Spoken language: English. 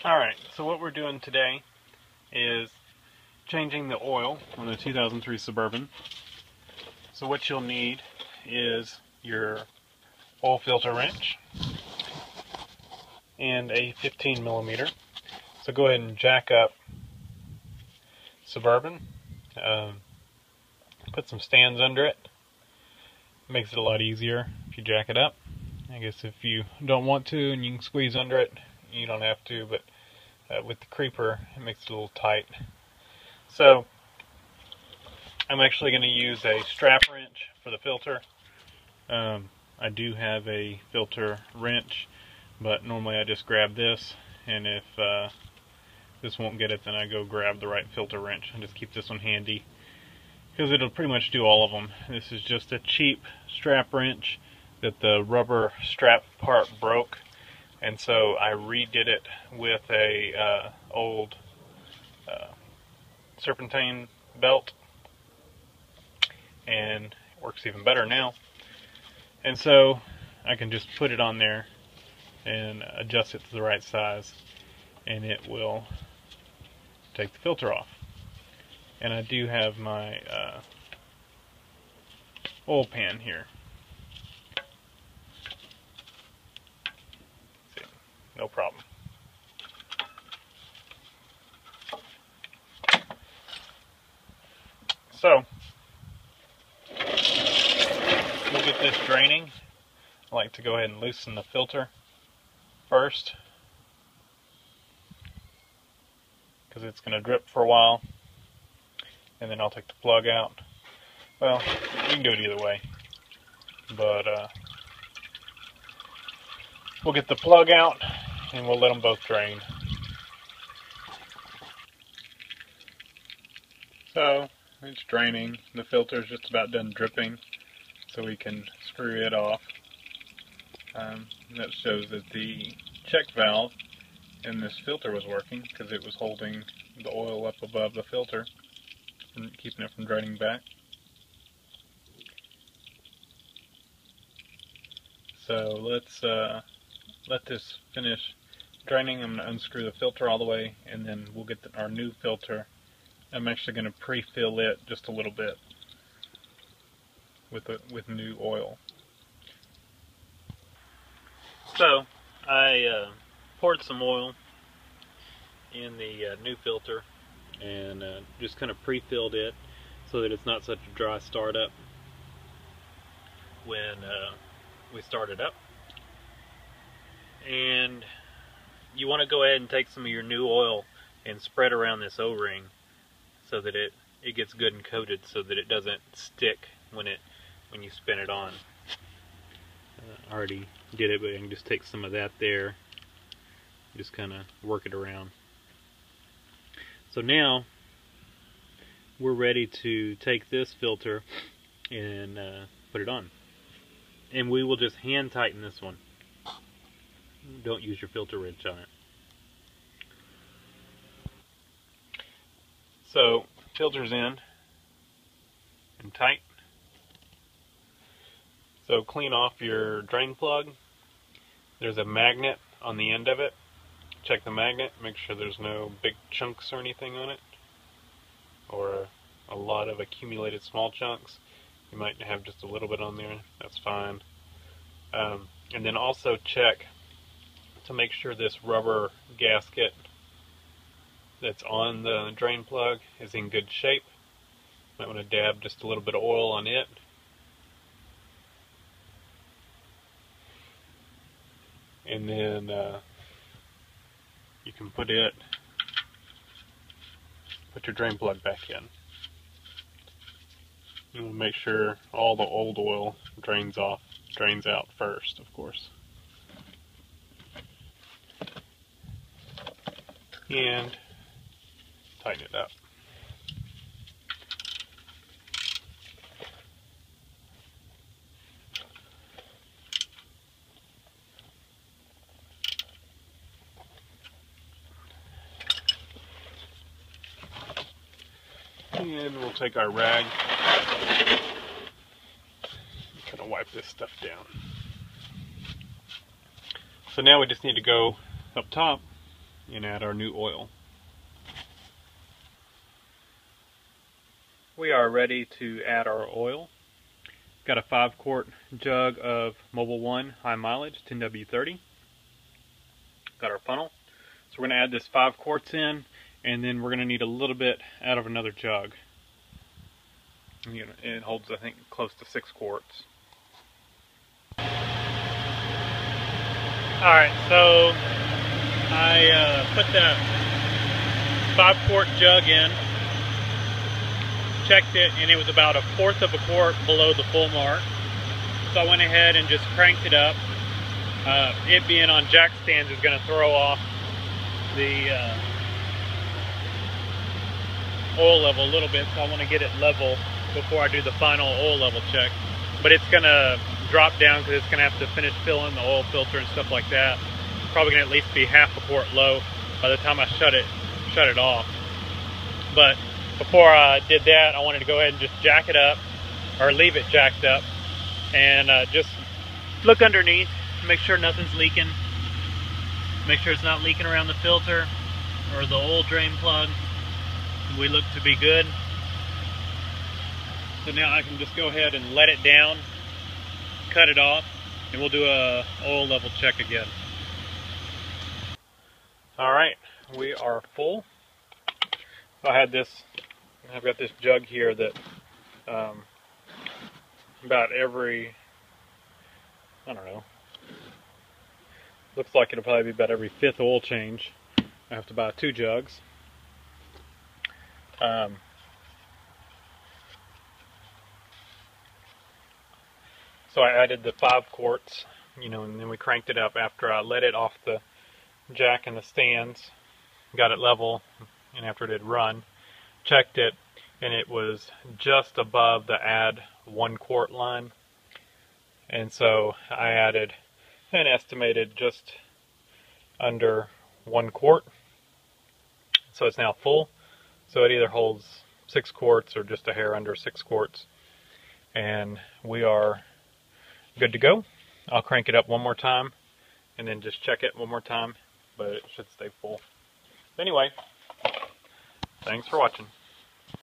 Alright, so what we're doing today is changing the oil on the 2003 Suburban. So what you'll need is your oil filter wrench and a 15 millimeter. So go ahead and jack up Suburban, put some stands under it. Makes it a lot easier if you jack it up. I guess if you don't want to and you can squeeze under it, you don't have to, but with the creeper it makes it a little tight. So I'm actually going to use a strap wrench for the filter. I do have a filter wrench, but normally I just grab this, and if this won't get it, then I go grab the right filter wrench and just keep this one handy, because it'll pretty much do all of them. This is just a cheap strap wrench that the rubber strap part broke, and so I redid it with a old serpentine belt, and it works even better now. And so I can just put it on there and adjust it to the right size, and it will take the filter off. And I do have my oil pan here. See, no problem. So we'll get this draining. I like to go ahead and loosen the filter first, because it's going to drip for a while, and then I'll take the plug out. Well, you can do it either way, but we'll get the plug out and we'll let them both drain. So it's draining. The filter is just about done dripping, so we can screw it off. That shows that the check valve in this filter was working, because it was holding the oil up above the filter and keeping it from draining back. So let's let this finish draining. I'm going to unscrew the filter all the way, and then we'll get our new filter. I'm actually going to pre-fill it just a little bit with new oil. So I poured some oil in the new filter and just kind of pre-filled it so that it's not such a dry startup when we start it up. And you want to go ahead and take some of your new oil and spread around this O-ring so that it gets good and coated, so that it doesn't stick when you spin it on. I already did it, but I can just take some of that there, just kind of work it around. So now we're ready to take this filter and put it on. And we will just hand tighten this one. Don't use your filter wrench on it. So, filter's in and tight. So clean off your drain plug. There's a magnet on the end of it. Check the magnet, make sure there's no big chunks or anything on it, or a lot of accumulated small chunks. You might have just a little bit on there, that's fine. And then also check to make sure this rubber gasket that's on the drain plug is in good shape. Might want to dab just a little bit of oil on it. And then you can put your drain plug back in. You want to make sure all the old oil drains out first, of course. And tighten it up. And we'll take our rag, kind of wipe this stuff down. So now we just need to go up top and add our new oil. We are ready to add our oil. Got a 5-quart jug of Mobil 1 high mileage 10W30. Got our funnel. So we're going to add this 5 quarts in, and then we're going to need a little bit out of another jug. It holds, I think, close to 6 quarts. Alright, so I put that 5-quart jug in, checked it, and it was about 1/4 of a quart below the full mark. So I went ahead and just cranked it up. It being on jack stands is going to throw off the oil level a little bit, so I want to get it level before I do the final oil level check. But it's going to drop down because it's going to have to finish filling the oil filter and stuff like that. Probably going to at least be 1/2 quart low by the time I shut it off. But before I did that, I wanted to go ahead and just jack it up, or leave it jacked up, and just look underneath, make sure nothing's leaking, make sure it's not leaking around the filter or the oil drain plug. We look to be good. So now I can just go ahead and let it down, cut it off, and we'll do a oil level check again. Alright, we are full. I've got this jug here that about every, I don't know, looks like it'll probably be about every 5th oil change. I have to buy 2 jugs. So I added the 5 quarts, and then we cranked it up after I let it off the jack and the stands, got it level, and after it had run, checked it, and it was just above the add 1 quart line. And so I added an estimated just under 1 quart. So it's now full. So it either holds 6 quarts or just a hair under 6 quarts. And we are good to go. I'll crank it up one more time and then just check it one more time, but it should stay full. Anyway, thanks for watching.